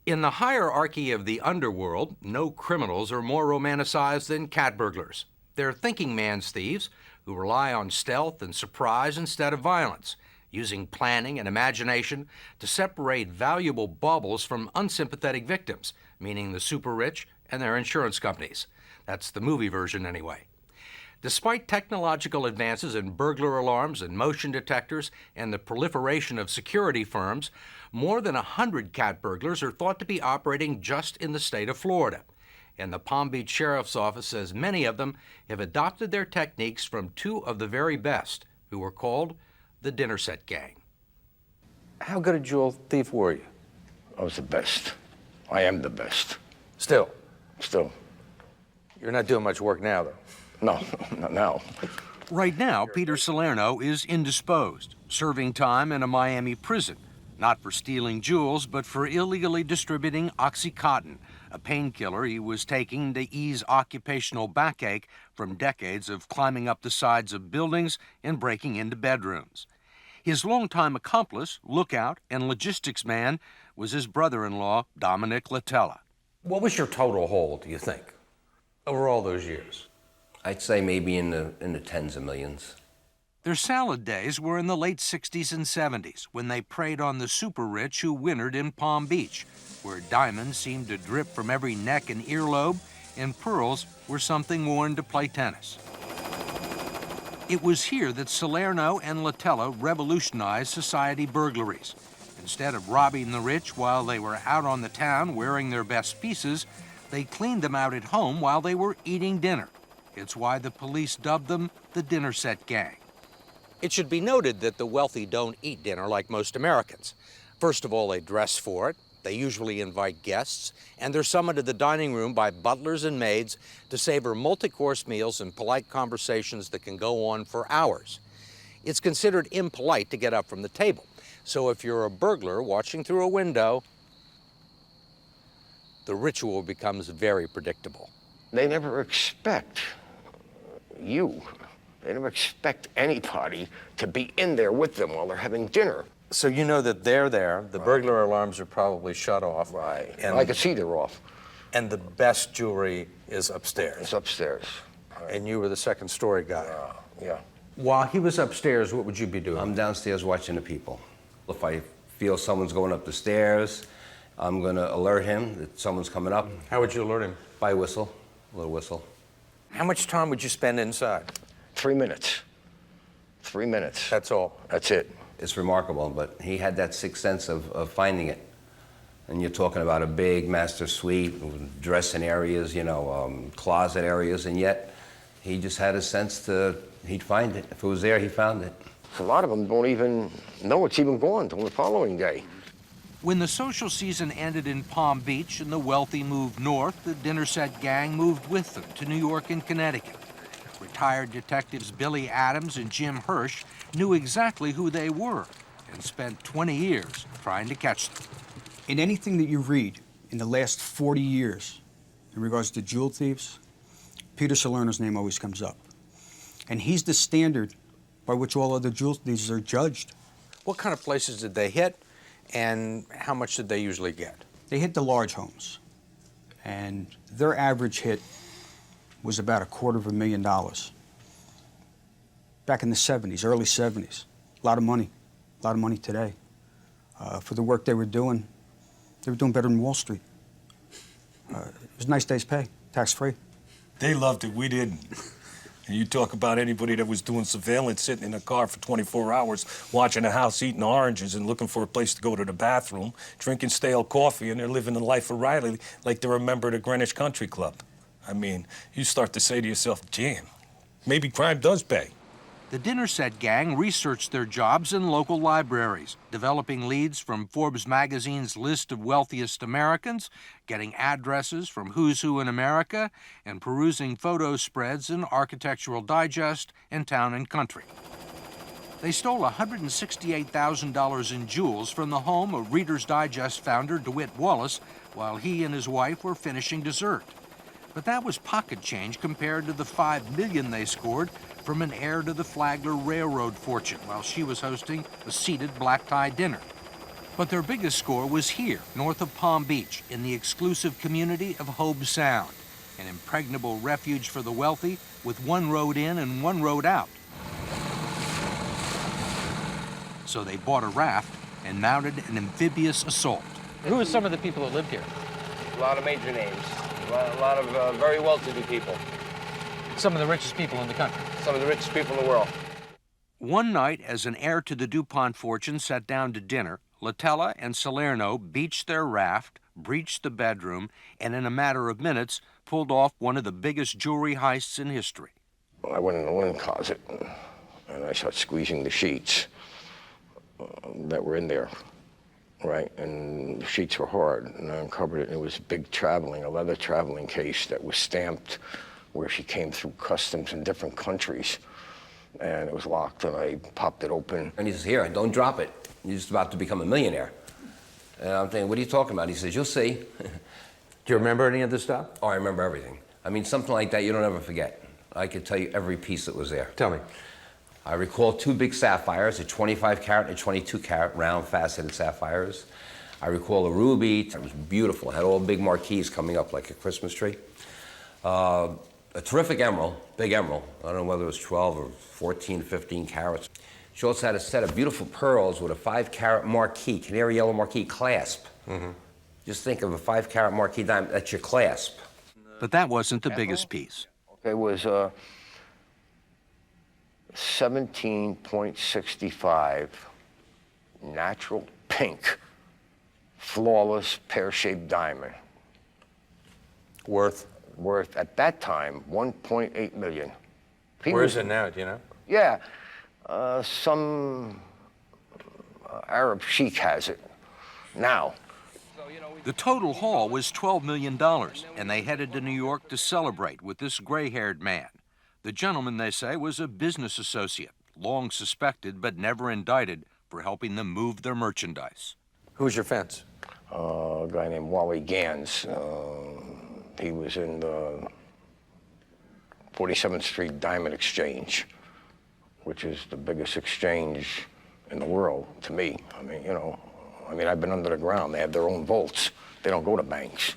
In the hierarchy of the underworld, no criminals are more romanticized than cat burglars. They're thinking man's thieves who rely on stealth and surprise instead of violence, using planning and imagination to separate valuable baubles from unsympathetic victims, meaning the super rich and their insurance companies. That's the movie version anyway. Despite technological advances in burglar alarms and motion detectors and the proliferation of security firms, more than 100 cat burglars are thought to be operating just in the state of Florida. And the Palm Beach Sheriff's Office says many of them have adopted their techniques from two of the very best, who were called the Dinner Set Gang. How good a jewel thief were you? I was the best. I am the best. Still? Still. You're not doing much work now, though. No, not now. Right now, Peter Salerno is indisposed, serving time in a Miami prison, not for stealing jewels, but for illegally distributing Oxycontin, a painkiller he was taking to ease occupational backache from decades of climbing up the sides of buildings and breaking into bedrooms. His longtime accomplice, lookout, and logistics man was his brother-in-law, Dominic Latella. What was your total haul, do you think, over all those years? I'd say maybe in the tens of millions. Their salad days were in the late 60s and 70s, when they preyed on the super-rich who wintered in Palm Beach, where diamonds seemed to drip from every neck and earlobe, and pearls were something worn to play tennis. It was here that Salerno and Latella revolutionized society burglaries. Instead of robbing the rich while they were out on the town wearing their best pieces, they cleaned them out at home while they were eating dinner. It's why the police dubbed them the Dinner Set Gang. It should be noted that the wealthy don't eat dinner like most Americans. First of all, they dress for it. They usually invite guests, and they're summoned to the dining room by butlers and maids to savor multi-course meals and polite conversations that can go on for hours. It's considered impolite to get up from the table. So if you're a burglar watching through a window, the ritual becomes very predictable. They never expect you. They never expect anybody to be in there with them while they're having dinner. So you know that they're there, the burglar alarms are probably shut off. Right. And I can see they're off. And the best jewelry is upstairs. It's upstairs. And you were the second story guy. Yeah. While he was upstairs, what would you be doing? I'm downstairs watching the people. If I feel someone's going up the stairs, I'm gonna alert him that someone's coming up. How would you alert him? By whistle, a little whistle. How much time would you spend inside? 3 minutes. 3 minutes. That's all? That's it. It's remarkable, but he had that sixth sense of finding it. And you're talking about a big master suite, with dressing areas, you know, closet areas, and yet he just had a sense he'd find it. If it was there, he found it. A lot of them don't even know it's even gone until the following day. When the social season ended in Palm Beach and the wealthy moved north, the Dinner Set Gang moved with them to New York and Connecticut. Retired detectives Billy Adams and Jim Hirsch knew exactly who they were and spent 20 years trying to catch them. In anything that you read in the last 40 years in regards to jewel thieves, Peter Salerno's name always comes up. And he's the standard by which all other jewel thieves are judged. What kind of places did they hit, and how much did they usually get? They hit the large homes, and their average hit was about $250,000. Back in the 70s, early 70s. A lot of money today. For the work they were doing better than Wall Street. It was a nice day's pay, tax-free. They loved it, we didn't. And you talk about anybody that was doing surveillance, sitting in a car for 24 hours, watching a house, eating oranges, and looking for a place to go to the bathroom, drinking stale coffee, and they're living the life of Riley like they're a member of the Greenwich Country Club. I mean, you start to say to yourself, damn, maybe crime does pay. The Dinner Set Gang researched their jobs in local libraries, developing leads from Forbes magazine's list of wealthiest Americans, getting addresses from Who's Who in America, and perusing photo spreads in Architectural Digest and Town and Country. They stole $168,000 in jewels from the home of Reader's Digest founder DeWitt Wallace while he and his wife were finishing dessert. But that was pocket change compared to the $5 million they scored from an heir to the Flagler Railroad fortune while she was hosting a seated black-tie dinner. But their biggest score was here, north of Palm Beach, in the exclusive community of Hobe Sound, an impregnable refuge for the wealthy with one road in and one road out. So they bought a raft and mounted an amphibious assault. Who are some of the people that lived here? A lot of major names, a lot of very well-to-do people, Some of the richest people in the country. some of the richest people in the world. One night, as an heir to the DuPont fortune sat down to dinner, Latella and Salerno beached their raft, breached the bedroom, and in a matter of minutes pulled off one of the biggest jewelry heists in history. I went in the linen closet and I started squeezing the sheets that were in there, right? And the sheets were hard, and I uncovered it, and it was a leather traveling case that was stamped where she came through customs in different countries. And it was locked, and I popped it open. And he says, here, don't drop it. You're just about to become a millionaire. And I'm thinking, what are you talking about? He says, you'll see. Do you remember any of this stuff? Oh, I remember everything. I mean, something like that you don't ever forget. I could tell you every piece that was there. Tell me. I recall 2 big sapphires, a 25 carat and a 22 carat round faceted sapphires. I recall a ruby, it was beautiful, it had all big marquees coming up like a Christmas tree. A terrific emerald, big emerald. I don't know whether it was 12 or 14, 15 carats. She also had a set of beautiful pearls with a 5 carat marquee, canary yellow marquee clasp. Just think of a 5 carat marquee diamond, that's your clasp. But that wasn't the biggest piece. It was 17.65 natural pink, flawless pear-shaped diamond. Worth? Worth, at that time, 1.8 million. Where is it now, do you know? Yeah, some Arab sheik has it now. The total haul was $12 million, and they headed to New York to celebrate with this gray-haired man. The gentleman, they say, was a business associate, long suspected but never indicted for helping them move their merchandise. Who's your fence? A guy named Wally Gans. He was in the 47th Street Diamond Exchange, which is the biggest exchange in the world, to me. I mean, you know, I've been under the ground. They have their own vaults. They don't go to banks.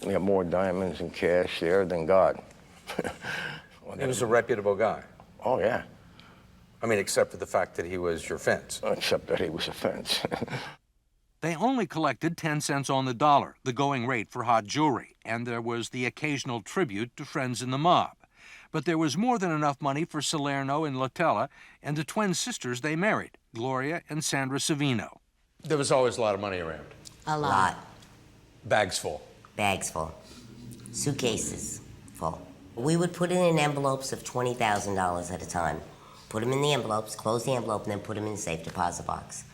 They have more diamonds and cash there than God. He was a reputable guy. Oh, yeah. I mean, except for the fact that he was your fence. Except that he was a fence. They only collected 10 cents on the dollar, the going rate for hot jewelry, and there was the occasional tribute to friends in the mob. But there was more than enough money for Salerno and Latella and the twin sisters they married, Gloria and Sandra Savino. There was always a lot of money around. A lot. Bags full. Bags full. Suitcases full. We would put it in envelopes of $20,000 at a time. Put them in the envelopes, close the envelope, and then put them in the safe deposit box.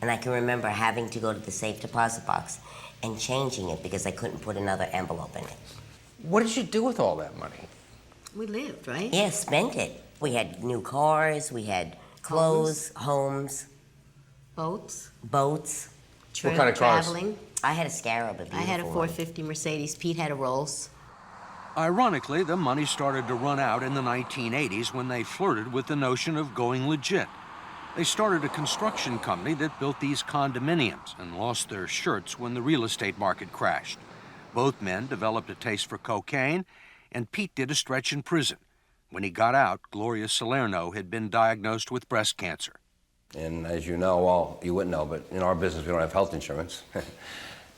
And I can remember having to go to the safe deposit box and changing it because I couldn't put another envelope in it. What did you do with all that money? We lived, right? Yeah, spent it. We had new cars, we had clothes, homes, Boats, boats. What kind of cars? traveling. I had a Scarab, a beautiful I had a one. 450 Mercedes. Pete had a Rolls. Ironically, the money started to run out in the 1980s when they flirted with the notion of going legit. They started a construction company that built these condominiums and lost their shirts when the real estate market crashed. Both men developed a taste for cocaine, and Pete did a stretch in prison. When he got out, Gloria Salerno had been diagnosed with breast cancer. And as you know, well, you wouldn't know, but in our business, we don't have health insurance.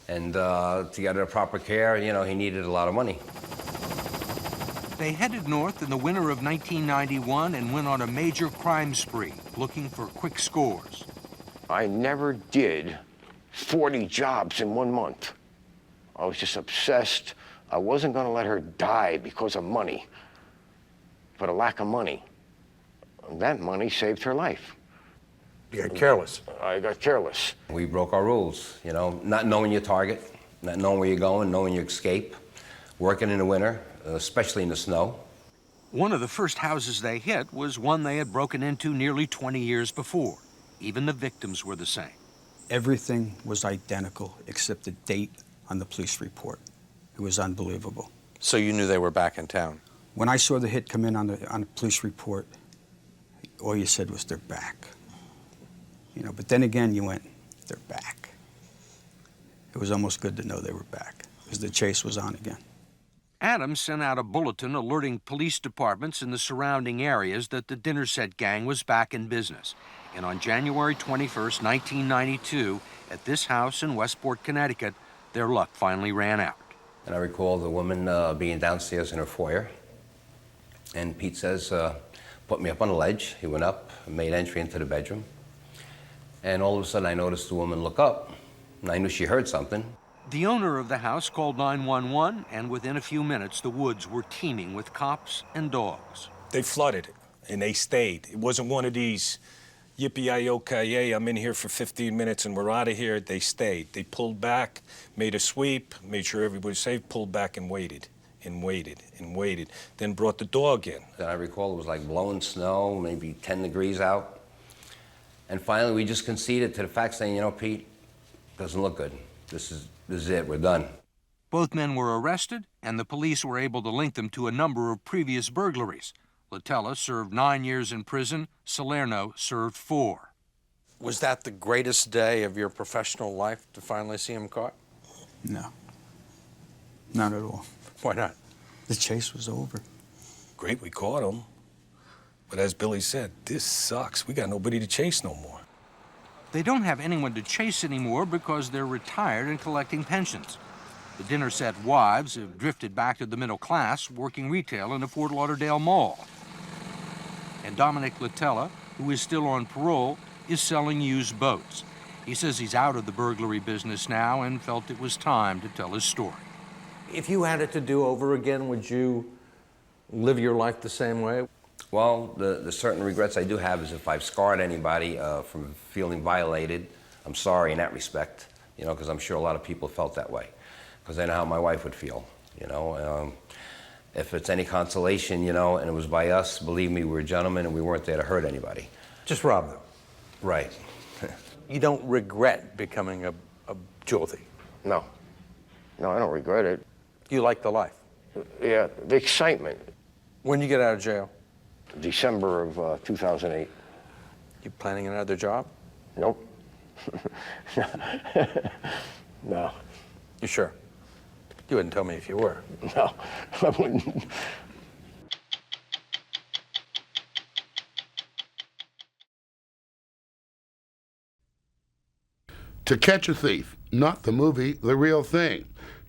And to get her proper care, you know, he needed a lot of money. They headed north in the winter of 1991 and went on a major crime spree, looking for quick scores. I never did 40 jobs in 1 month. I was just obsessed. I wasn't going to let her die because of money, but a lack of money. That money saved her life. You got careless. I got careless. We broke our rules, you know, not knowing your target, not knowing where you're going, knowing your escape, working in the winter, especially in the snow. One of the first houses they hit was one they had broken into nearly 20 years before. Even the victims were the same. Everything was identical except the date on the police report. It was unbelievable. So you knew they were back in town? When I saw the hit come in on the police report, all you said was they're back. You know, but then again, you went, They're back. It was almost good to know they were back, because the chase was on again. Adams sent out a bulletin alerting police departments in the surrounding areas that the dinner set gang was back in business. And on January 21st, 1992, at this house in Westport, Connecticut, their luck finally ran out. And I recall the woman being downstairs in her foyer, and Pete says, put me up on a ledge. He went up and made entry into the bedroom. And all of a sudden I noticed the woman look up, and I knew she heard something. The owner of the house called 911, and within a few minutes, the woods were teeming with cops and dogs. They flooded it, and they stayed. It wasn't one of these yippee-yi-yo-ki-yay, I'm in here for 15 minutes and we're out of here. They stayed. They pulled back, made a sweep, made sure everybody was safe, pulled back and waited, and waited, and waited. Then brought the dog in. And I recall it was like blowing snow, maybe 10 degrees out. And finally, we just conceded to the fact saying, you know, Pete, doesn't look good. This is it, we're done. Both men were arrested, and the police were able to link them to a number of previous burglaries. Latella served 9 years in prison. Salerno served 4. Was that the greatest day of your professional life to finally see him caught? No, not at all. Why not? The chase was over. Great, we caught him. But as Billy said, this sucks. We got nobody to chase no more. They don't have anyone to chase anymore because they're retired and collecting pensions. The dinner set wives have drifted back to the middle class, working retail in a Fort Lauderdale mall. And Dominic Latella, who is still on parole, is selling used boats. He says he's out of the burglary business now and felt it was time to tell his story. If you had it to do over again, would you live your life the same way? Well, the certain regrets I do have is if I've scarred anybody from feeling violated, I'm sorry in that respect, you know, because I'm sure a lot of people felt that way, because I know how my wife would feel, you know. If it's any consolation, you know, and it was by us, believe me, we were gentlemen and we weren't there to hurt anybody. Just rob them. Right. You don't regret becoming a jewel thief? No. No, I don't regret it. You like the life? Yeah, the excitement. When you get out of jail? December of 2008. You planning another job? Nope. No. You sure? You wouldn't tell me if you were. No, I wouldn't. To Catch a Thief, not the movie, the real thing.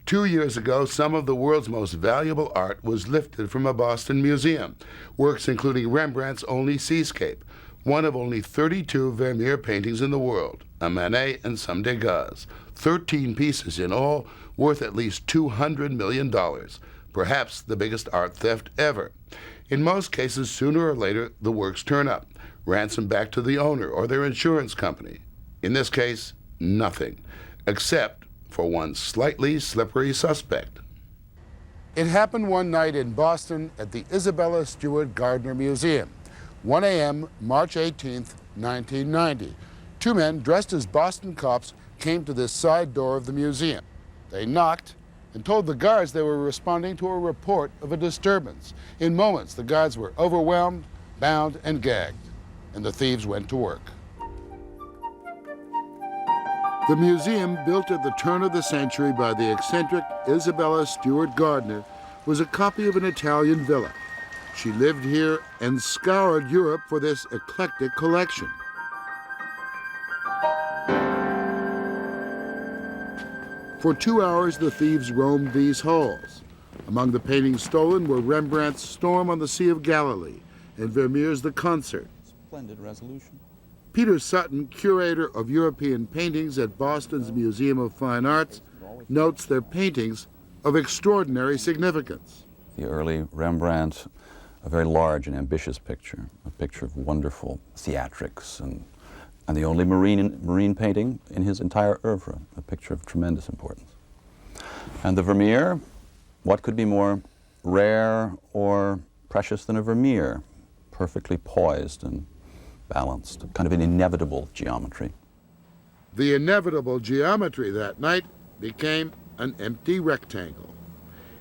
2 years ago, some of the world's most valuable art was lifted from a Boston museum. Works including Rembrandt's only seascape, one of only 32 Vermeer paintings in the world, a Manet and some Degas. 13 pieces in all, worth at least $200 million, perhaps the biggest art theft ever. In most cases, sooner or later, the works turn up, ransomed back to the owner or their insurance company. In this case, nothing, except for one slightly slippery suspect. It happened one night in Boston at the Isabella Stewart Gardner Museum. 1 a.m., March 18th, 1990. 2 men dressed as Boston cops came to this side door of the museum. They knocked and told the guards they were responding to a report of a disturbance. In moments, the guards were overwhelmed, bound, and gagged, and the thieves went to work. The museum, built at the turn of the century by the eccentric Isabella Stewart Gardner, was a copy of an Italian villa. She lived here and scoured Europe for this eclectic collection. For 2 hours, the thieves roamed these halls. Among the paintings stolen were Rembrandt's Storm on the Sea of Galilee and Vermeer's The Concert. Splendid resolution. Peter Sutton, curator of European paintings at Boston's Museum of Fine Arts, notes their paintings of extraordinary significance. The early Rembrandt, a very large and ambitious picture, a picture of wonderful theatrics, and the only marine painting in his entire oeuvre, a picture of tremendous importance. And the Vermeer, what could be more rare or precious than a Vermeer? Perfectly poised and balanced, kind of an inevitable geometry. The inevitable geometry that night became an empty rectangle.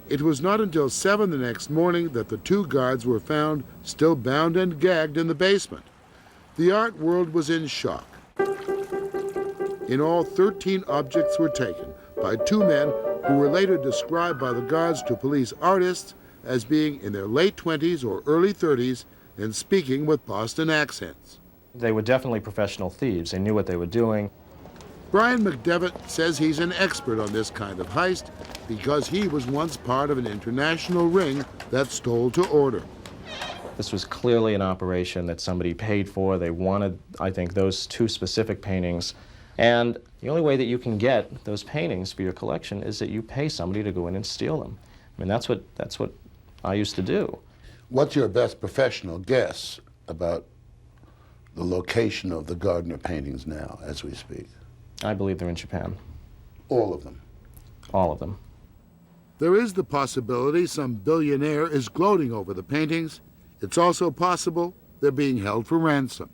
It was not until 7 the next morning that the 2 guards were found still bound and gagged in the basement. The art world was in shock. In all, 13 objects were taken by two men who were later described by the guards to police artists as being in their late 20s or early 30s and speaking with Boston accents. They were definitely professional thieves. They knew what they were doing. Brian McDevitt says he's an expert on this kind of heist because he was once part of an international ring that stole to order. This was clearly an operation that somebody paid for. They wanted, I think, those two specific paintings. And the only way that you can get those paintings for your collection is that you pay somebody to go in and steal them. I mean, that's what I used to do. What's your best professional guess about the location of the Gardner paintings now, as we speak? I believe they're in Japan. All of them? All of them. There is the possibility some billionaire is gloating over the paintings. It's also possible they're being held for ransom.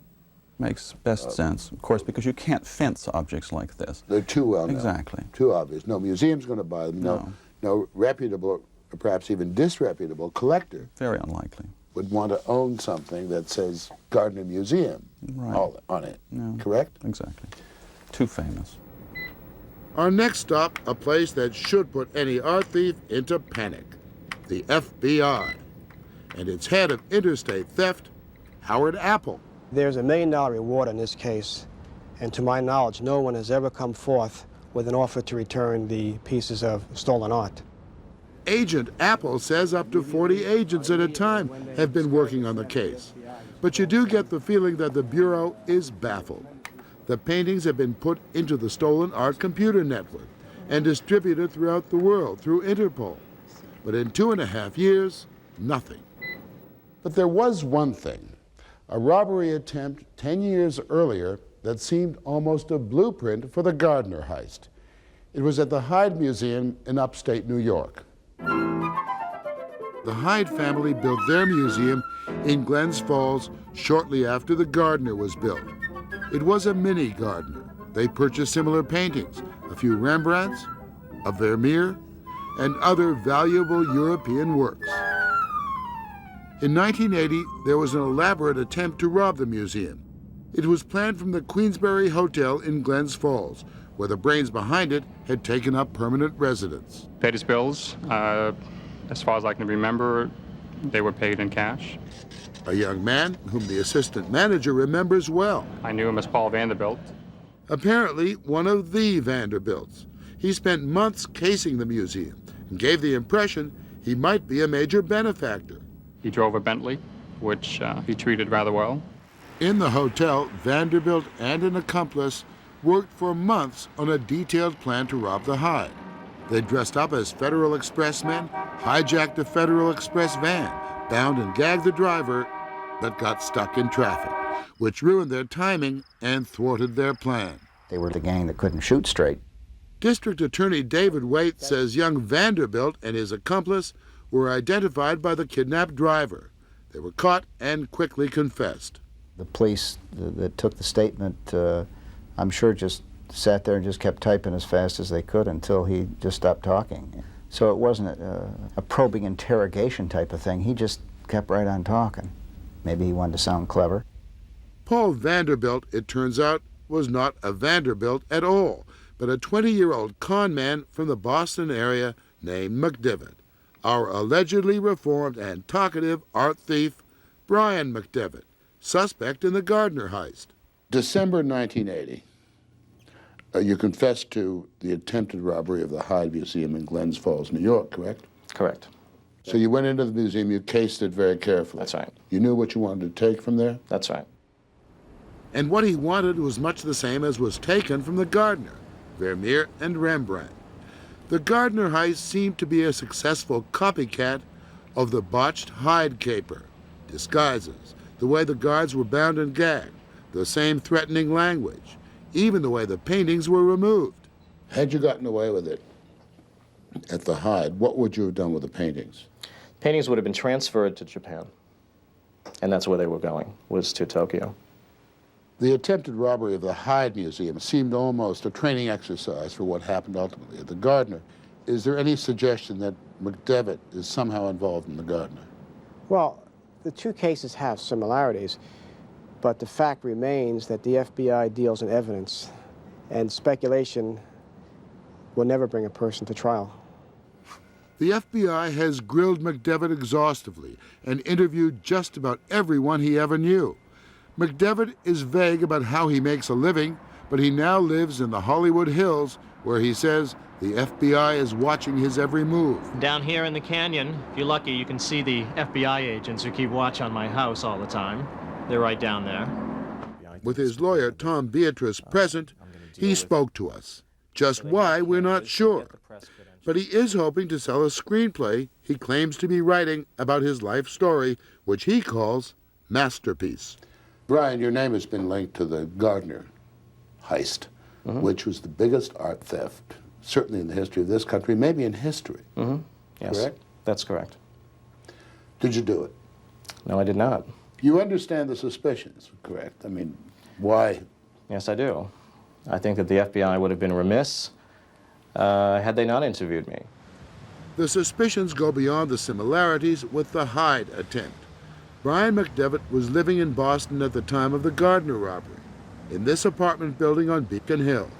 Makes best sense, of course, because you can't fence objects like this. They're too well known. Exactly. Too obvious. No museum's going to buy them. No reputable, or perhaps even disreputable collector Very unlikely. would want to own something that says Gardner Museum on it. No. Correct? Exactly. Too famous. Our next stop, a place that should put any art thief into panic, the FBI, and its head of interstate theft, Howard Apple. There's $1 million reward in this case, and to my knowledge, no one has ever come forth with an offer to return the pieces of stolen art. Agent Apple says up to 40 agents at a time have been working on the case. But you do get the feeling that the Bureau is baffled. The paintings have been put into the stolen art computer network and distributed throughout the world through Interpol. But in 2.5 years, nothing. But there was one thing, a robbery attempt 10 years earlier that seemed almost a blueprint for the Gardner heist. It was at the Hyde Museum in upstate New York. The Hyde family built their museum in Glens Falls shortly after the Gardner was built. It was a mini Gardner. They purchased similar paintings, a few Rembrandts, a Vermeer, and other valuable European works. In 1980, there was an elaborate attempt to rob the museum. It was planned from the Queensberry Hotel in Glens Falls, where the brains behind it had taken up permanent residence. Paid his bills. As far as I can remember, they were paid in cash. A young man whom the assistant manager remembers well. I knew him as Paul Vanderbilt. Apparently one of the Vanderbilts. He spent months casing the museum and gave the impression he might be a major benefactor. He drove a Bentley, which he treated rather well. In the hotel, Vanderbilt and an accomplice worked for months on a detailed plan to rob the Hyde. They dressed up as Federal Express men, hijacked a Federal Express van, bound and gagged the driver, but got stuck in traffic, which ruined their timing and thwarted their plan. They were the gang that couldn't shoot straight. District Attorney David Waite says young Vanderbilt and his accomplice were identified by the kidnapped driver. They were caught and quickly confessed. The police that took the statement, I'm sure just sat there and just kept typing as fast as they could until he just stopped talking. So it wasn't a probing interrogation type of thing. He just kept right on talking. Maybe he wanted to sound clever. Paul Vanderbilt, it turns out, was not a Vanderbilt at all, but a 20-year-old con man from the Boston area named McDevitt. Our allegedly reformed and talkative art thief, Brian McDevitt, suspect in the Gardner heist. December 1980. You confessed to the attempted robbery of the Hyde Museum in Glens Falls, New York, correct? Correct. So you went into the museum, you cased it very carefully. That's right. You knew what you wanted to take from there? That's right. And what he wanted was much the same as was taken from the Gardner, Vermeer and Rembrandt. The Gardner heist seemed to be a successful copycat of the botched Hyde caper. Disguises, the way the guards were bound and gagged, the same threatening language, even the way the paintings were removed. Had you gotten away with it at the Hyde, what would you have done with the paintings? Paintings would have been transferred to Japan, and that's where they were going, was to Tokyo. The attempted robbery of the Hyde Museum seemed almost a training exercise for what happened ultimately at the Gardner. Is there any suggestion that McDevitt is somehow involved in the Gardner? Well, the two cases have similarities, but the fact remains that the FBI deals in evidence, And speculation will never bring a person to trial. The FBI has grilled McDevitt exhaustively and interviewed just about everyone he ever knew. McDevitt is vague about how he makes a living, but he now lives in the Hollywood Hills, where he says the FBI is watching his every move. Down here in the canyon, if you're lucky, you can see the FBI agents who keep watch on my house all the time. They're right down there. With his lawyer, Tom Beatrice, present, he spoke to us. Just why, we're not sure. But he is hoping to sell a screenplay he claims to be writing about his life story, which he calls Masterpiece. Brian, your name has been linked to the Gardner heist, which was the biggest art theft, certainly in the history of this country, maybe in history. Yes, correct? That's correct. Did you do it? No, I did not. You understand the suspicions, correct? I mean, why? Yes, I do. I think that the FBI would have been remiss had they not interviewed me. The suspicions go beyond the similarities with the Hyde attempt. Brian McDevitt was living in Boston at the time of the Gardner robbery, in this apartment building on Beacon Hill.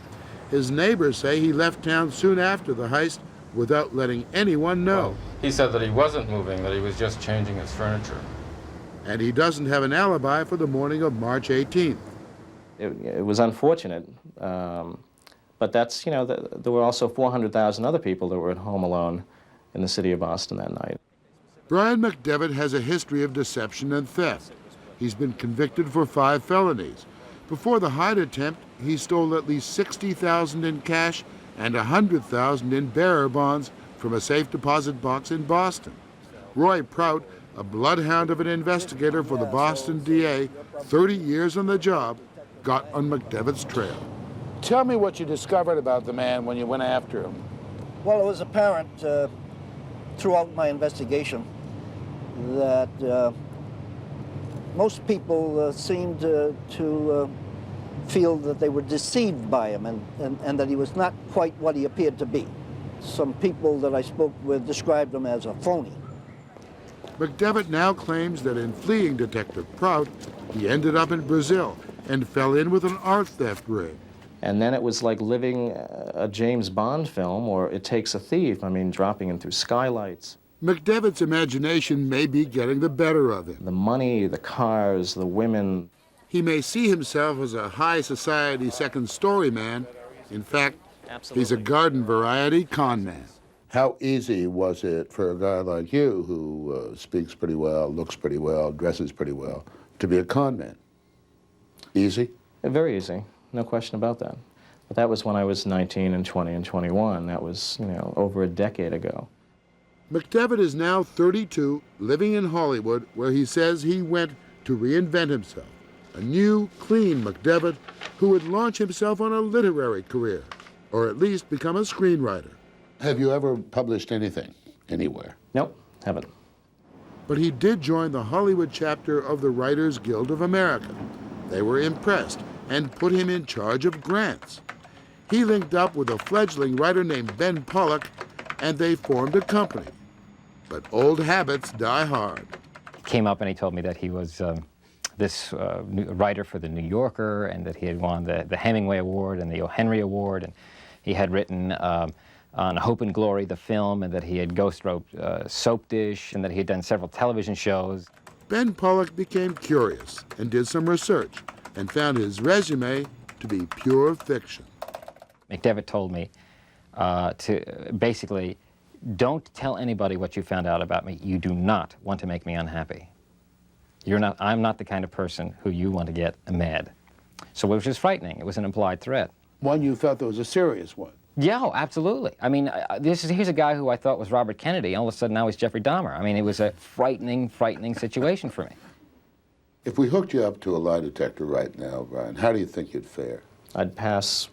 His neighbors say he left town soon after the heist without letting anyone know. Well, he said that he wasn't moving, that he was just changing his furniture. And he doesn't have an alibi for the morning of March 18th. It was unfortunate, but that's, you know, there were also 400,000 other people that were at home alone in the city of Boston that night. Brian McDevitt has a history of deception and theft. He's been convicted for 5 felonies. Before the Hyde attempt, he stole at least $60,000 in cash and $100,000 in bearer bonds from a safe deposit box in Boston. Roy Prout, a bloodhound of an investigator for the Boston DA, 30 years on the job, got on McDevitt's trail. Tell me what you discovered about the man when you went after him. Well, it was apparent throughout my investigation that most people seemed to feel that they were deceived by him and that he was not quite what he appeared to be. Some people that I spoke with described him as a phony. McDevitt now claims that in fleeing Detective Prout, he ended up in Brazil and fell in with an art theft ring. And then it was like living a James Bond film, or It Takes a Thief, I mean, dropping in through skylights. McDevitt's imagination may be getting the better of him. The money, the cars, the women. He may see himself as a high society second story man. In fact, he's a garden variety con man. How easy was it for a guy like you, who speaks pretty well, looks pretty well, dresses pretty well, to be a con man? Easy? Very easy, no question about that. But that was when I was 19 and 20 and 21. That was, you know, over a decade ago. McDevitt is now 32, living in Hollywood, where he says he went to reinvent himself. A new, clean McDevitt who would launch himself on a literary career, or at least become a screenwriter. Have you ever published anything, anywhere? Nope, haven't. But he did join the Hollywood chapter of the Writers Guild of America. They were impressed and put him in charge of grants. He linked up with a fledgling writer named Ben Pollock, and they formed a company. But old habits die hard. He came up and he told me that he was this writer for the New Yorker, and that he had won the Hemingway Award and the O. Henry Award, and he had written on Hope and Glory, the film, and that he had ghost roped Soap Dish, and that he had done several television shows. Ben Pollock became curious and did some research and found his resume to be pure fiction. McDevitt told me to basically, don't tell anybody what you found out about me. You do not want to make me unhappy. I'm not the kind of person who you want to get mad. So it was just frightening. It was an implied threat. One you felt that was a serious one. Yeah, absolutely. I mean, here's a guy who I thought was Robert Kennedy. All of a sudden now he's Jeffrey Dahmer. I mean, it was a frightening, frightening situation for me. If we hooked you up to a lie detector right now, Brian, how do you think you'd fare? I'd pass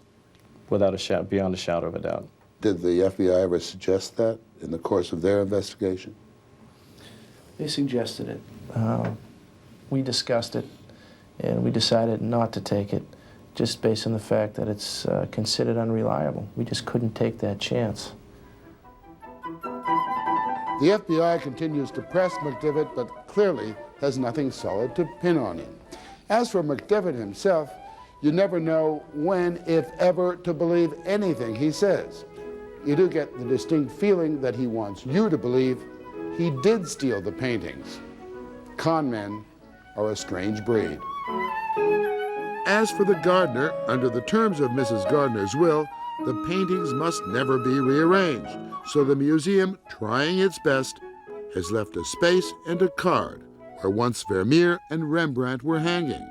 without a shadow, beyond a shadow of a doubt. Did the FBI ever suggest that in the course of their investigation? They suggested it. We discussed it, and we decided not to take it, just based on the fact that it's considered unreliable. We just couldn't take that chance. The FBI continues to press McDevitt, but clearly has nothing solid to pin on him. As for McDevitt himself, You never know when, if ever, to believe anything he says. You do get the distinct feeling that he wants you to believe he did steal the paintings. Con men are a strange breed. As for the Gardner, under the terms of Mrs. Gardner's will, the paintings must never be rearranged, so the museum, trying its best, has left a space and a card where once Vermeer and Rembrandt were hanging.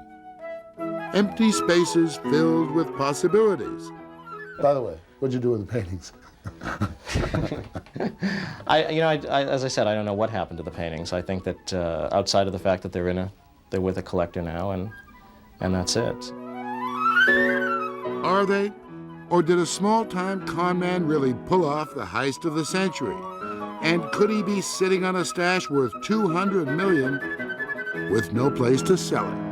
Empty spaces filled with possibilities. By the way, what'd you do with the paintings? As I said, I don't know what happened to the paintings. I think that outside of the fact that they're with a collector now, and that's it. Are they? Or did a small-time con man really pull off the heist of the century? And could he be sitting on a stash worth $200 million with no place to sell it?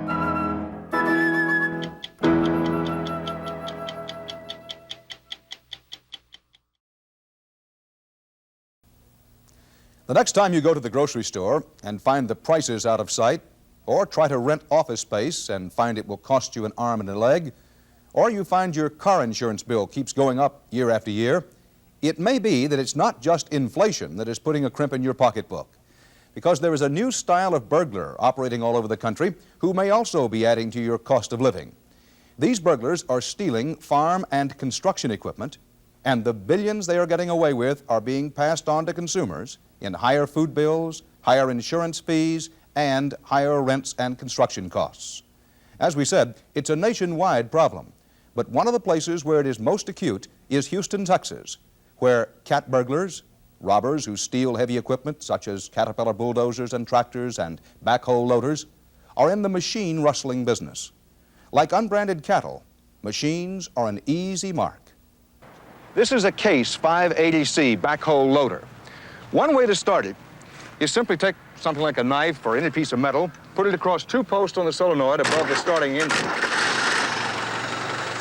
The next time you go to the grocery store and find the prices out of sight, or try to rent office space and find it will cost you an arm and a leg, or you find your car insurance bill keeps going up year after year, it may be that it's not just inflation that is putting a crimp in your pocketbook, because there is a new style of burglar operating all over the country who may also be adding to your cost of living. These burglars are stealing farm and construction equipment, and the billions they are getting away with are being passed on to consumers in higher food bills, higher insurance fees, and higher rents and construction costs. As we said, it's a nationwide problem, but one of the places where it is most acute is Houston, Texas, where cat burglars, robbers who steal heavy equipment such as Caterpillar bulldozers and tractors and backhoe loaders, are in the machine rustling business. Like unbranded cattle, machines are an easy mark. This is a Case 580C backhoe loader. One way to start it is simply take something like a knife or any piece of metal, put it across two posts on the solenoid above the starting engine.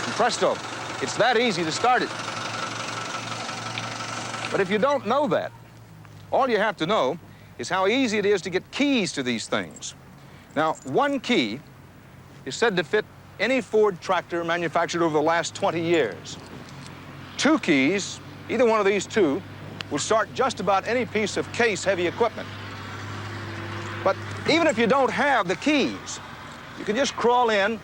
And presto, it's that easy to start it. But if you don't know that, all you have to know is how easy it is to get keys to these things. Now, one key is said to fit any Ford tractor manufactured over the last 20 years. Two keys, either one of these two, will start just about any piece of Case heavy equipment. But even if you don't have the keys, you can just crawl in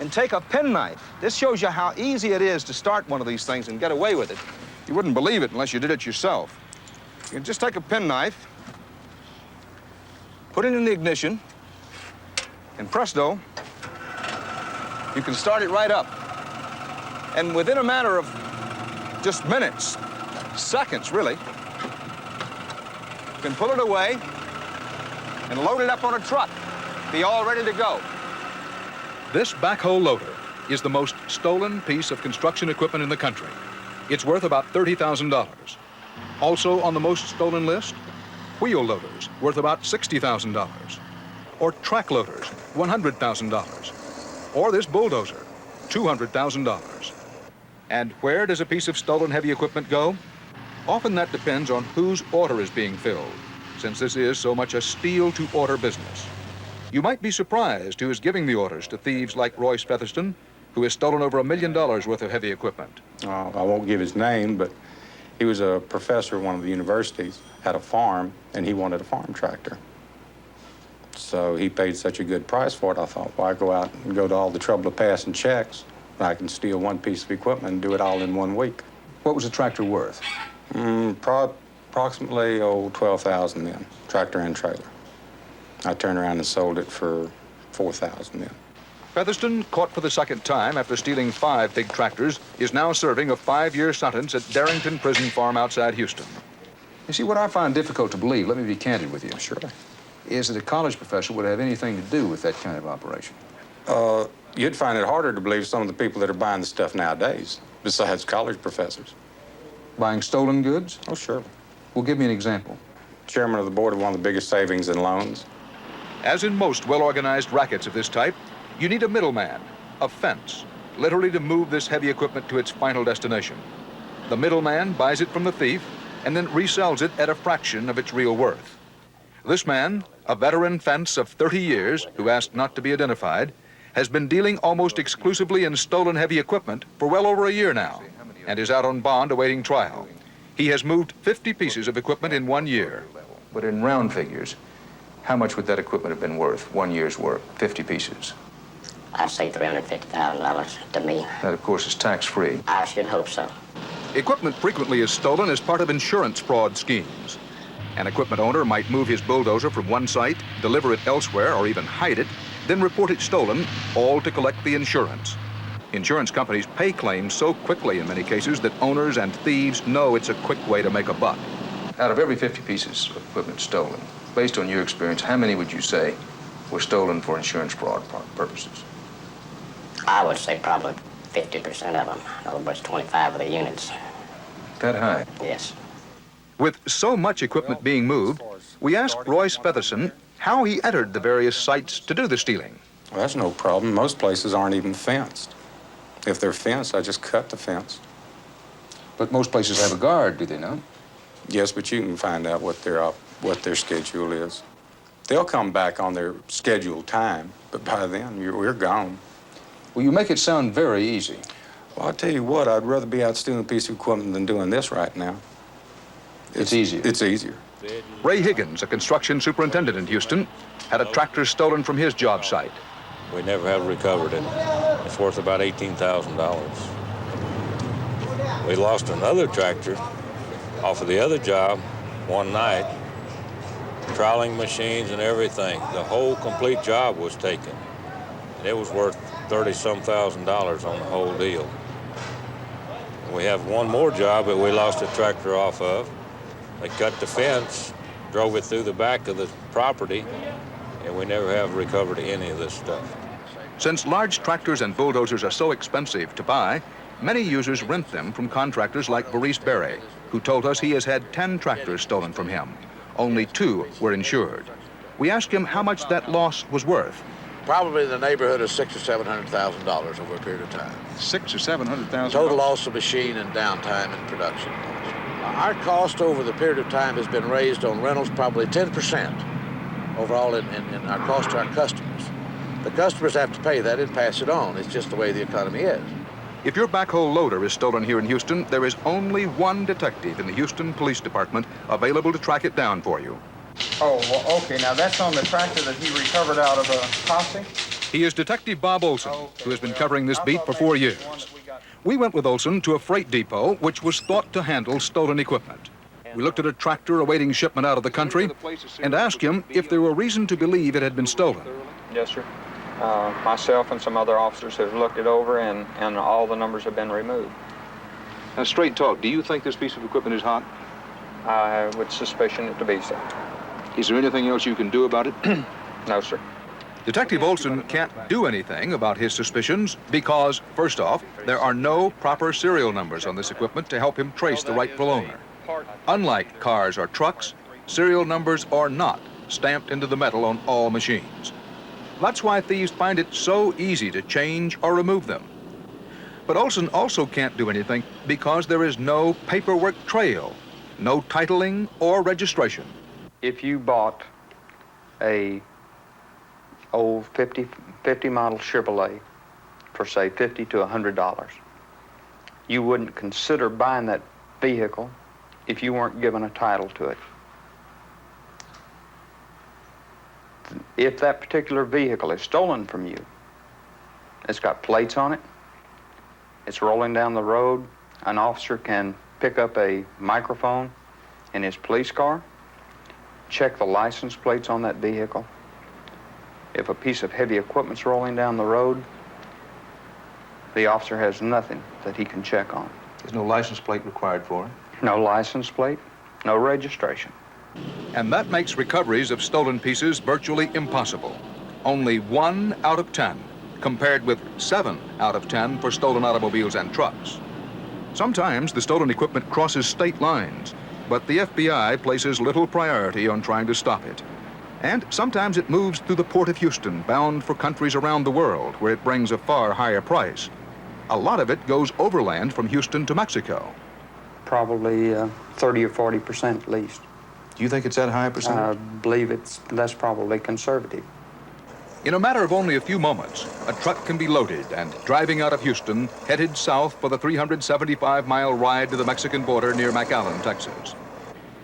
and take a penknife. This shows you how easy it is to start one of these things and get away with it. You wouldn't believe it unless you did it yourself. You can just take a penknife, put it in the ignition, and presto, you can start it right up. And within a matter of just minutes, seconds really, you can pull it away and load it up on a truck, be all ready to go. This backhoe loader is the most stolen piece of construction equipment in the country. It's worth about $30,000. Also on the most stolen list, wheel loaders worth about $60,000. Or track loaders, $100,000. Or this bulldozer, $200,000. And where does a piece of stolen heavy equipment go? Often that depends on whose order is being filled, since this is so much a steal-to-order business. You might be surprised who is giving the orders to thieves like Royce Featherston, who has stolen over $1 million worth of heavy equipment. I won't give his name, but he was a professor at one of the universities, had a farm, and he wanted a farm tractor. So he paid such a good price for it, I thought, why go out and go to all the trouble of passing checks when I can steal one piece of equipment and do it all in 1 week. What was the tractor worth? Approximately, $12,000 then, tractor and trailer. I turned around and sold it for $4,000 then. Featherston, caught for the second time after stealing 5 big tractors, is now serving a 5-year sentence at Darrington Prison Farm outside Houston. You see, what I find difficult to believe, let me be candid with you. Sure. Is that a college professor would have anything to do with that kind of operation. You'd find it harder to believe some of the people that are buying the stuff nowadays, besides college professors. Buying stolen goods? Oh, sure. Well, give me an example. Chairman of the board of one of the biggest savings and loans. As in most well-organized rackets of this type, you need a middleman, a fence, literally to move this heavy equipment to its final destination. The middleman buys it from the thief and then resells it at a fraction of its real worth. This man, a veteran fence of 30 years, who asked not to be identified, has been dealing almost exclusively in stolen heavy equipment for well over a year now and is out on bond awaiting trial. He has moved 50 pieces of equipment in 1 year. But in round figures, how much would that equipment have been worth, 1 year's work, 50 pieces? I'd say $350,000 to me. That, of course, is tax-free. I should hope so. Equipment frequently is stolen as part of insurance fraud schemes. An equipment owner might move his bulldozer from one site, deliver it elsewhere, or even hide it, then report it stolen, all to collect the insurance. Insurance companies pay claims so quickly in many cases that owners and thieves know it's a quick way to make a buck. Out of every 50 pieces of equipment stolen, based on your experience, how many would you say were stolen for insurance fraud purposes? I would say probably 50% of them. In other words, 25 of the units. That high? Yes. With so much equipment being moved, we asked Royce Featherson how he entered the various sites to do the stealing. Well, that's no problem. Most places aren't even fenced. If they're fenced, I just cut the fence. But most places have a guard, do they not? Yes, but you can find out what their schedule is. They'll come back on their scheduled time, but by then, we're gone. Well, you make it sound very easy. Well, I'll tell you what, I'd rather be out stealing a piece of equipment than doing this right now. It's easier. It's easier. Ray Higgins, a construction superintendent in Houston, had a tractor stolen from his job site. We never have recovered it. It's worth about $18,000. We lost another tractor off of the other job one night. Troweling machines and everything. The whole complete job was taken. And it was worth $30-some thousand on the whole deal. We have one more job that we lost a tractor off of. They cut the fence, drove it through the back of the property, and we never have recovered any of this stuff. Since large tractors and bulldozers are so expensive to buy, many users rent them from contractors like Maurice Berry, who told us he has had 10 tractors stolen from him. Only 2 were insured. We asked him how much that loss was worth. Probably in the neighborhood of $600,000 or $700,000 over a period of time. $600,000 or $700,000? Total loss of machine and downtime and production. Our cost over the period of time has been raised on rentals probably 10% overall in our cost to our customers. The customers have to pay that and pass it on. It's just the way the economy is. If your backhoe loader is stolen here in Houston, there is only one detective in the Houston Police Department available to track it down for you. Oh, well, okay. Now, that's on the tractor that he recovered out of a posse? He is Detective Bob Olson, who has been covering this beat for 4 years. We went with Olson to a freight depot which was thought to handle stolen equipment. We looked at a tractor awaiting shipment out of the country and asked him if there were reason to believe it had been stolen. Yes, sir. Myself and some other officers have looked it over, and all the numbers have been removed. Now, straight talk, do you think this piece of equipment is hot? I would suspicion it to be so. Is there anything else you can do about it? No, sir. Detective Olson can't do anything about his suspicions because, first off, there are no proper serial numbers on this equipment to help him trace the rightful owner. Unlike cars or trucks, serial numbers are not stamped into the metal on all machines. That's why thieves find it so easy to change or remove them. But Olson also can't do anything because there is no paperwork trail, no titling or registration. If you bought a old 50 model Chevrolet for say $50 to $100, you wouldn't consider buying that vehicle if you weren't given a title to it. If that particular vehicle is stolen from you, it's got plates on it, it's rolling down the road, an officer can pick up a microphone in his police car, check the license plates on that vehicle. If a piece of heavy equipment's rolling down the road, the officer has nothing that he can check on. There's no license plate required for it? No license plate, no registration. And that makes recoveries of stolen pieces virtually impossible. Only 1 out of 10, compared with 7 out of 10 for stolen automobiles and trucks. Sometimes the stolen equipment crosses state lines, but the FBI places little priority on trying to stop it. And sometimes it moves through the port of Houston, bound for countries around the world, where it brings a far higher price. A lot of it goes overland from Houston to Mexico. Probably 30 or 40% at least. Do you think it's that high a percentage? I believe that's probably conservative. In a matter of only a few moments, a truck can be loaded and driving out of Houston, headed south for the 375-mile ride to the Mexican border near McAllen, Texas.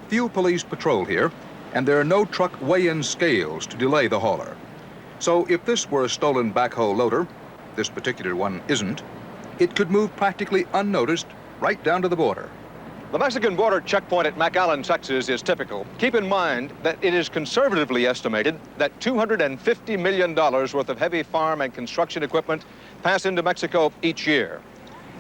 Few police patrol here, and there are no truck weigh-in scales to delay the hauler. So if this were a stolen backhoe loader, this particular one isn't, it could move practically unnoticed right down to the border. The Mexican border checkpoint at McAllen, Texas is typical. Keep in mind that it is conservatively estimated that $250 million worth of heavy farm and construction equipment pass into Mexico each year.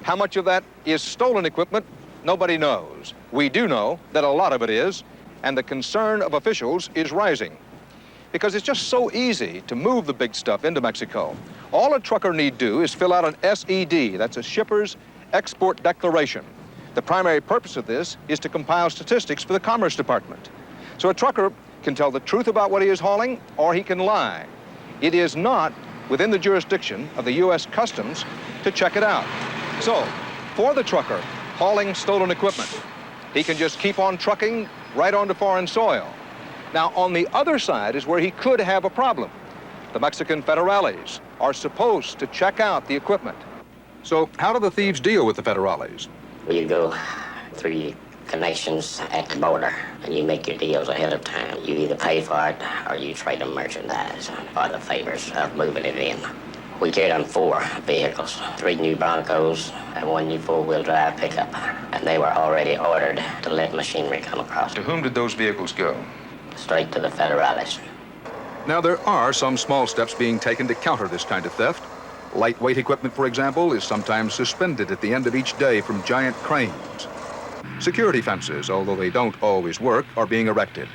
How much of that is stolen equipment? Nobody knows. We do know that a lot of it is, and the concern of officials is rising. Because it's just so easy to move the big stuff into Mexico. All a trucker need do is fill out an SED, that's a shipper's export declaration. The primary purpose of this is to compile statistics for the Commerce Department. So a trucker can tell the truth about what he is hauling, or he can lie. It is not within the jurisdiction of the U.S. Customs to check it out. So, for the trucker hauling stolen equipment, he can just keep on trucking right onto foreign soil. Now, on the other side is where he could have a problem. The Mexican federales are supposed to check out the equipment. So, how do the thieves deal with the federales? You go through your connections at the border, and you make your deals ahead of time. You either pay for it, or you trade them merchandise or the favors of moving it in. We carried on 4 vehicles, 3 new Broncos and 1 new four-wheel drive pickup, and they were already ordered to let machinery come across. To whom did those vehicles go? Straight to the federales. Now, there are some small steps being taken to counter this kind of theft. Lightweight equipment, for example, is sometimes suspended at the end of each day from giant cranes. Security fences, although they don't always work, are being erected.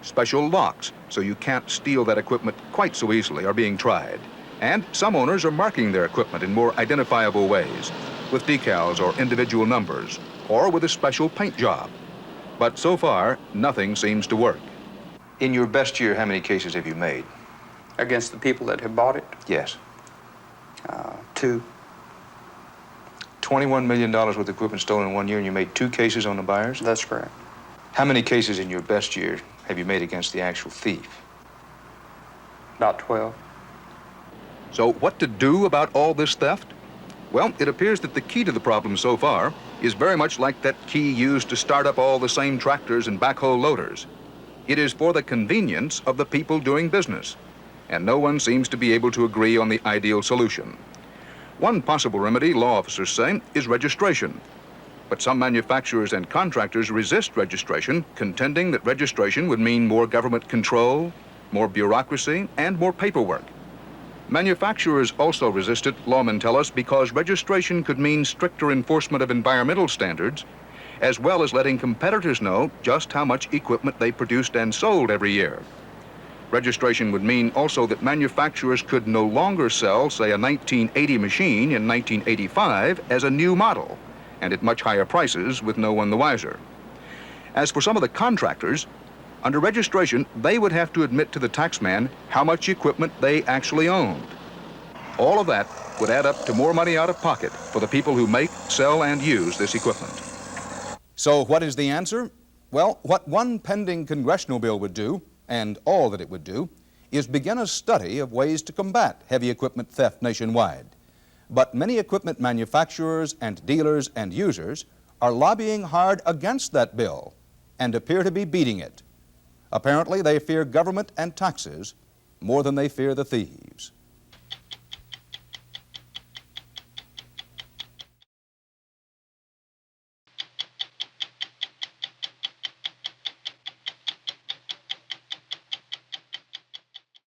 Special locks, so you can't steal that equipment quite so easily, are being tried. And some owners are marking their equipment in more identifiable ways, with decals or individual numbers, or with a special paint job. But so far, nothing seems to work. In your best year, how many cases have you made? Against the people that have bought it? Yes. 2. $21 million worth of equipment stolen in 1 year, and you made 2 cases on the buyers? That's correct. How many cases in your best year have you made against the actual thief? About 12. So what to do about all this theft? Well, it appears that the key to the problem so far is very much like that key used to start up all the same tractors and backhoe loaders. It is for the convenience of the people doing business, and no one seems to be able to agree on the ideal solution. One possible remedy, law officers say, is registration. But some manufacturers and contractors resist registration, contending that registration would mean more government control, more bureaucracy, and more paperwork. Manufacturers also resist it, lawmen tell us, because registration could mean stricter enforcement of environmental standards, as well as letting competitors know just how much equipment they produced and sold every year. Registration would mean also that manufacturers could no longer sell, say, a 1980 machine in 1985 as a new model, and at much higher prices with no one the wiser. As for some of the contractors, under registration, they would have to admit to the taxman how much equipment they actually owned. All of that would add up to more money out of pocket for the people who make, sell, and use this equipment. So what is the answer? Well, what one pending congressional bill would do, and all that it would do, is begin a study of ways to combat heavy equipment theft nationwide. But many equipment manufacturers and dealers and users are lobbying hard against that bill and appear to be beating it. Apparently, they fear government and taxes more than they fear the thieves.